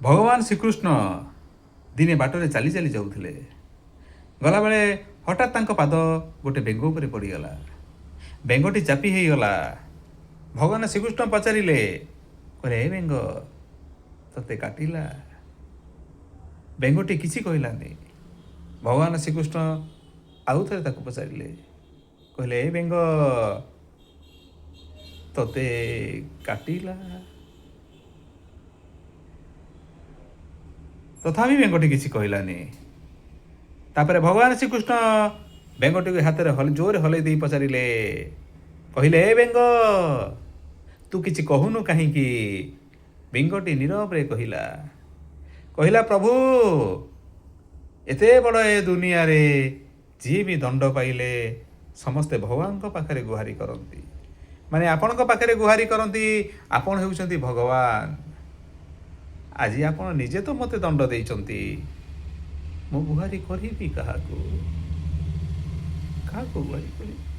ଭଗବାନ ଶ୍ରୀକୃଷ୍ଣ ଦିନେ ବାଟରେ ଚାଲି ଚାଲି ଯାଉଥିଲେ। ଗଲାବେଳେ ହଠାତ୍ ତାଙ୍କ ପାଦ ଗୋଟେ ବେଙ୍ଗ ଉପରେ ପଡ଼ିଗଲା। ବେଙ୍ଗଟି ଚାପି ହେଇଗଲା। ଭଗବାନ ଶ୍ରୀକୃଷ୍ଣ ପଚାରିଲେ, କହିଲେ, ଏ ବେଙ୍ଗ ତତେ କାଟିଲା? ବେଙ୍ଗଟି କିଛି କହିଲାନି। ଭଗବାନ ଶ୍ରୀକୃଷ୍ଣ ଆଉ ଥରେ ତାକୁ ପଚାରିଲେ, କହିଲେ, ଏ ବେଙ୍ଗ ତତେ କାଟିଲା? ତଥାପି ବେଙ୍ଗଟି କିଛି କହିଲାନି। ତାପରେ ଭଗବାନ ଶ୍ରୀକୃଷ୍ଣ ବେଙ୍ଗଟିକୁ ହାତରେ ଜୋରେ ହଲେଇ ଦେଇ ପଚାରିଲେ, କହିଲେ, ଏ ବେଙ୍ଗ ତୁ କିଛି କହୁନୁ କାହିଁକି? ବେଙ୍ଗଟି ନୀରବରେ କହିଲା, ପ୍ରଭୁ ଏତେ ବଡ଼ ଏ ଦୁନିଆରେ ଯିଏ ବି ଦଣ୍ଡ ପାଇଲେ ସମସ୍ତେ ଭଗବାନଙ୍କ ପାଖରେ ଗୁହାରି କରନ୍ତି। ମାନେ ଆପଣଙ୍କ ପାଖରେ ଗୁହାରି କରନ୍ତି। ଆପଣ ହେଉଛନ୍ତି ଭଗବାନ। ଆଜି ଆପଣ ନିଜେ ତ ମୋତେ ଦଣ୍ଡ ଦେଇଛନ୍ତି। ମୁଁ ଗୁହାରି କରିବି କାହାକୁ ଗୁହାରି କରିବି?